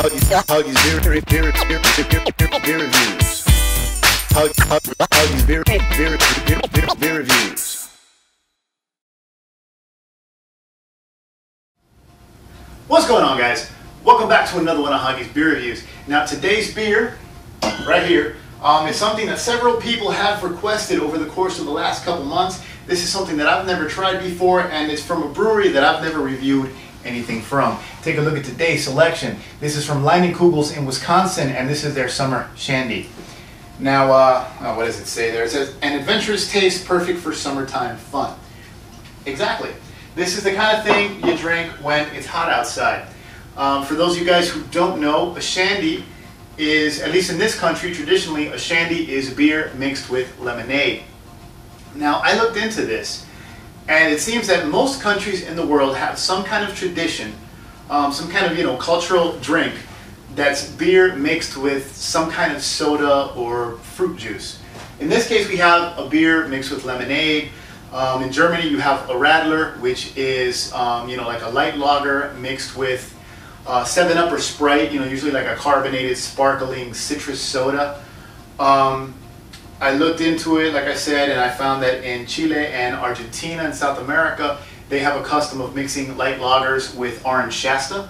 Hoggie's beer reviews. Hoggie's beer reviews. What's going on, guys? Welcome back to another one of Hoggie's beer reviews. Now, today's beer, right here, is something that several people have requested over the course of the last couple months. This is something that I've never tried before, and it's from a brewery that I've never reviewed anything from. Take a look at today's selection. This is from Kugels in Wisconsin, and this is their summer Shandy. Now, what does it say there? It says, an adventurous taste perfect for summertime fun. Exactly. This is the kind of thing you drink when it's hot outside. For those of you guys who don't know, a Shandy is, at least in this country, traditionally, a Shandy is beer mixed with lemonade. Now, I looked into this, and it seems that most countries in the world have some kind of tradition, some kind of, cultural drink that's beer mixed with some kind of soda or fruit juice. In this case, we have a beer mixed with lemonade. In Germany, you have a Radler, which is, like a light lager mixed with 7-Up or Sprite, usually like a carbonated, sparkling citrus soda. I looked into it, like I said, and I found that in Chile and Argentina and South America, they have a custom of mixing light lagers with orange Shasta.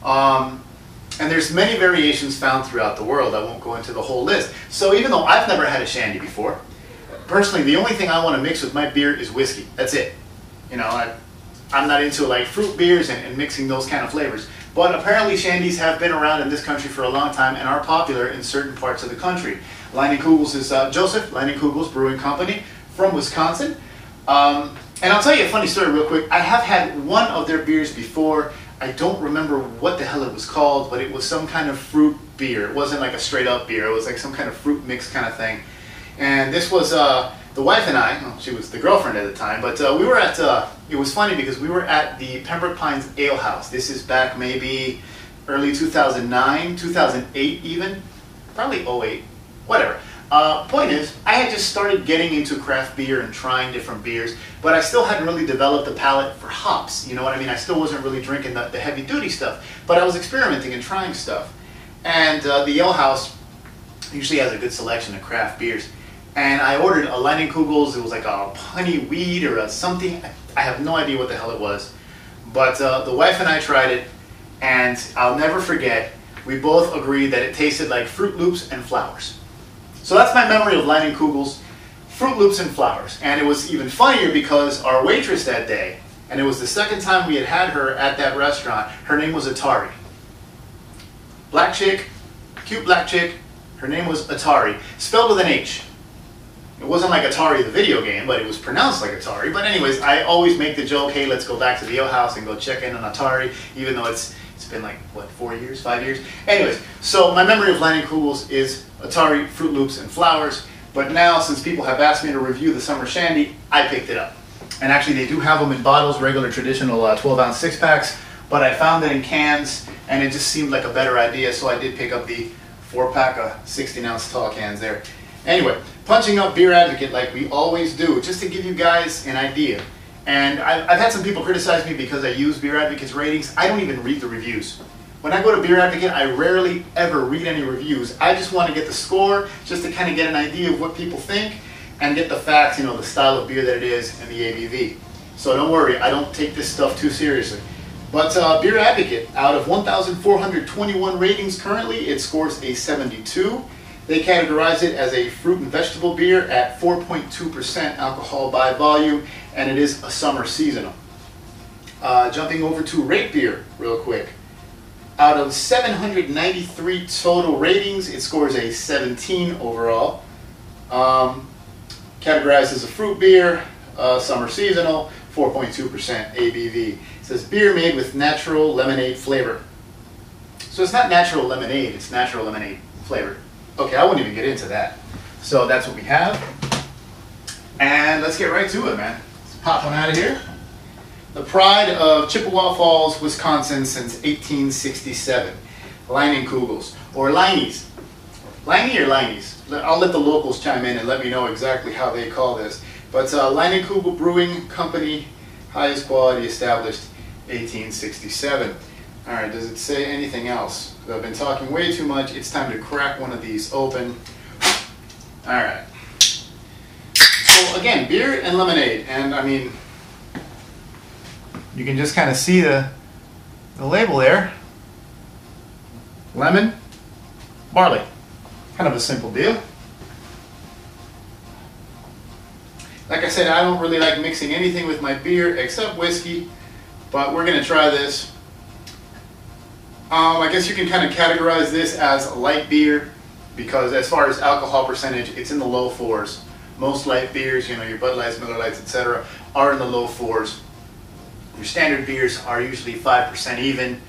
And there's many variations found throughout the world. I won't go into the whole list. So even though I've never had a Shandy before, personally, the only thing I want to mix with my beer is whiskey. That's it. I'm not into like fruit beers and mixing those kind of flavors. But apparently Shandies have been around in this country for a long time and are popular in certain parts of the country. Kugels is Joseph, Kugels Brewing Company from Wisconsin. And I'll tell you a funny story real quick. I have had one of their beers before. I don't remember what the hell it was called, but it was some kind of fruit beer. It wasn't like a straight up beer. It was like some kind of fruit mix kind of thing. And this was the wife and I, well, she was the girlfriend at the time, but we were at, it was funny because we were at the Pembroke Pines Ale House. This is back maybe early 2009, 2008 even, probably 08, whatever. Point is, I had just started getting into craft beer and trying different beers, but I still hadn't really developed a palate for hops, you know what I mean? I still wasn't really drinking the heavy duty stuff, but I was experimenting and trying stuff. And the Ale House usually has a good selection of craft beers. And I ordered a Kugels. It was like a honey weed or a something. I have no idea what the hell it was. But the wife and I tried it, and I'll never forget, we both agreed that it tasted like Fruit Loops and flowers. So that's my memory of Kugels, Fruit Loops and flowers. And it was even funnier because our waitress that day, and it was the second time we had her at that restaurant, her name was Atari. Black chick, cute black chick, her name was Atari, spelled with an H. It wasn't like Atari the video game, but it was pronounced like Atari. But anyways, I always make the joke, hey, let's go back to the Ale House and go check in on Atari, even though it's been like, what, 4 years, 5 years? Anyways, so my memory of Kugels is Atari, Fruit Loops, and flowers. But now, since people have asked me to review the Summer Shandy, I picked it up. And actually, they do have them in bottles, regular traditional 12-ounce six-packs, but I found it in cans, and it just seemed like a better idea, so I did pick up the 4-pack of 16-ounce tall cans there. Anyway, punching up Beer Advocate like we always do, just to give you guys an idea. And I've had some people criticize me because I use Beer Advocate's ratings. I don't even read the reviews. When I go to Beer Advocate, I rarely ever read any reviews. I just want to get the score, just to kind of get an idea of what people think, and get the facts, the style of beer that it is, and the ABV. So don't worry, I don't take this stuff too seriously. But Beer Advocate, out of 1,421 ratings currently, it scores a 72. They categorize it as a fruit and vegetable beer at 4.2% alcohol by volume, and it is a summer seasonal. Jumping over to Rate Beer real quick. Out of 793 total ratings, it scores a 17 overall. Categorized as a fruit beer, summer seasonal, 4.2% ABV. It says beer made with natural lemonade flavor. So it's not natural lemonade, it's natural lemonade flavor. Okay, I wouldn't even get into that. So that's what we have. And let's get right to it, man. Let's pop one out of here. The pride of Chippewa Falls, Wisconsin since 1867. Kugels, or Lineys. Liney or Lineys? I'll let the locals chime in and let me know exactly how they call this. But Kugel Brewing Company, highest quality, established 1867. All right, does it say anything else? I've been talking way too much. It's time to crack one of these open. All right. So again, beer and lemonade, and I mean, you can just kind of see the label there. Lemon, barley. Kind of a simple deal. Like I said, I don't really like mixing anything with my beer except whiskey, but we're going to try this. I guess you can kind of categorize this as a light beer because as far as alcohol percentage, it's in the low 4s. Most light beers, you know, your Bud Lights, Miller Lights, etc., are in the low 4s. Your standard beers are usually 5% even.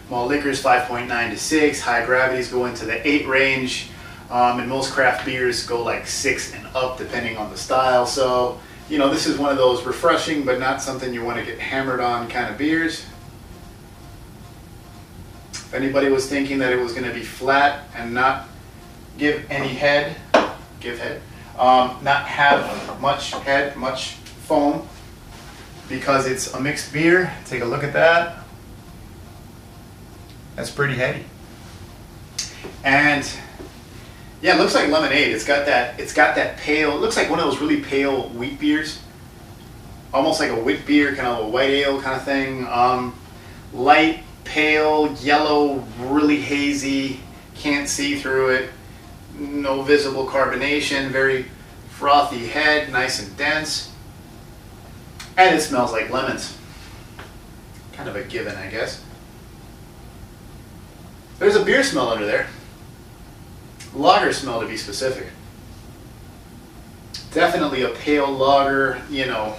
Malt liquors 5.9 to 6. High gravities go into the 8 range. And most craft beers go like 6 and up depending on the style. So, you know, this is one of those refreshing but not something you want to get hammered on kind of beers. If anybody was thinking that it was going to be flat and not give any head, not have much head, much foam, because it's a mixed beer, take a look at that. That's pretty heady. And yeah, it looks like lemonade. It's got that pale, it looks like one of those really pale wheat beers. Almost like a wheat beer, kind of a white ale kind of thing. Light, pale, yellow, really hazy, can't see through it. No visible carbonation, very frothy head, nice and dense. And it smells like lemons. Kind of a given, I guess. There's a beer smell under there. Lager smell to be specific. Definitely a pale lager, you know,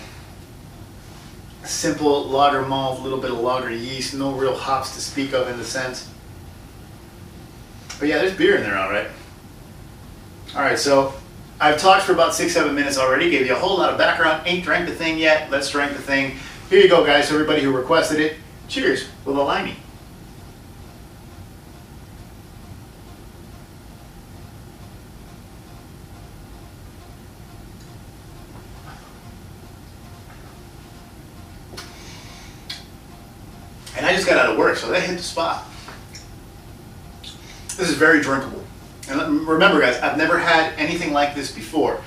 simple lager malt, a little bit of lager yeast, no real hops to speak of in the sense. But yeah, there's beer in there, all right. All right, so I've talked for about 6-7 minutes already, gave you a whole lot of background, ain't drank the thing yet, let's drink the thing. Here you go, guys, everybody who requested it. Cheers with a limey. And I just got out of work, so that hit the spot. This is very drinkable. And remember, guys, I've never had anything like this before.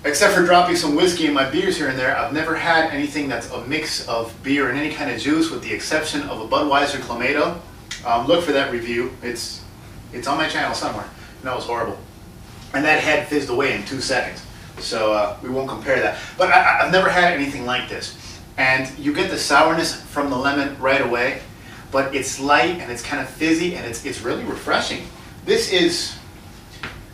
Except for dropping some whiskey in my beers here and there, I've never had anything that's a mix of beer and any kind of juice with the exception of a Budweiser Clamato. Look for that review. It's on my channel somewhere. And that was horrible. And that head fizzed away in 2 seconds. So we won't compare that. But I've never had anything like this. And you get the sourness from the lemon right away, but it's light and it's kind of fizzy and it's really refreshing. This is,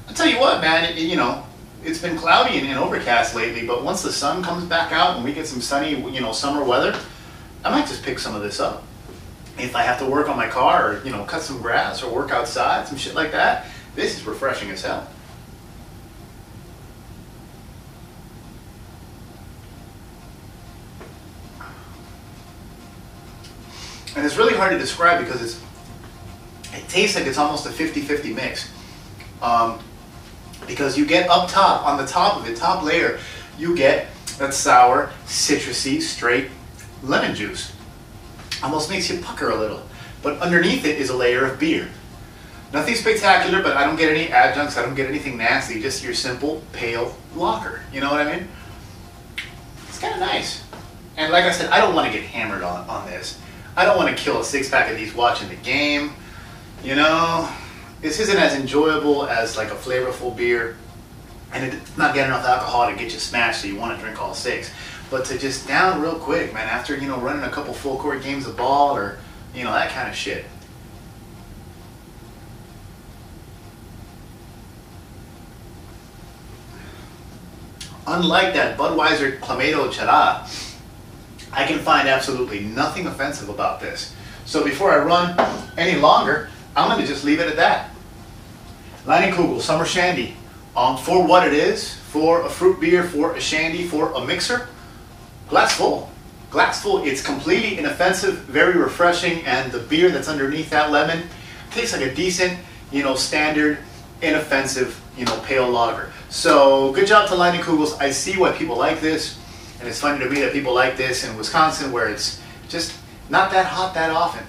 I'll tell you what, man, you know, it's been cloudy and overcast lately, but once the sun comes back out and we get some sunny, you know, summer weather, I might just pick some of this up. If I have to work on my car or, you know, cut some grass or work outside, some shit like that, this is refreshing as hell. And it's really hard to describe because it tastes like it's almost a 50-50 mix. Because you get up top, on the top of it, top layer, you get that sour, citrusy, straight lemon juice. Almost makes you pucker a little. But underneath it is a layer of beer. Nothing spectacular, but I don't get any adjuncts, I don't get anything nasty, just your simple, pale lager. You know what I mean? It's kind of nice. And like I said, I don't want to get hammered on this. I don't want to kill a 6-pack of these watching the game. You know, this isn't as enjoyable as like a flavorful beer. And it's not getting enough alcohol to get you smashed so you want to drink all 6. But to just down real quick, man, after, you know, running a couple full court games of ball or, you know, that kind of shit. Unlike that Budweiser Clamato Chara, I can find absolutely nothing offensive about this. So before I run any longer, I'm going to just leave it at that. Leinenkugel Summer Shandy. For what it is, for a fruit beer, for a shandy, for a mixer, glass full. Glass full. It's completely inoffensive, very refreshing, and the beer that's underneath that lemon tastes like a decent, you know, standard, inoffensive, you know, pale lager. So good job to Leinenkugels. I see why people like this. And it's funny to me that people like this in Wisconsin where it's just not that hot that often.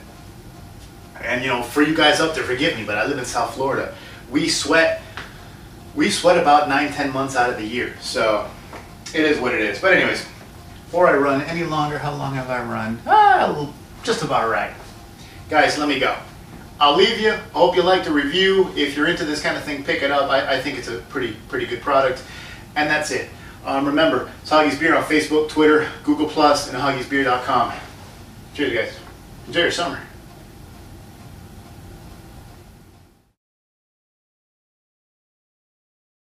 And you know, for you guys up there, forgive me, but I live in South Florida. We sweat about 9-10 months out of the year. So it is what it is. But anyways, before I run any longer, how long have I run? Just about right. Guys, let me go. I'll leave you. I hope you liked the review. If you're into this kind of thing, pick it up. I think it's a pretty good product. And that's it. Remember, it's Hoggie's Beer on Facebook, Twitter, Google+, and hoggiesbeer.com. Cheers, guys. Enjoy your summer.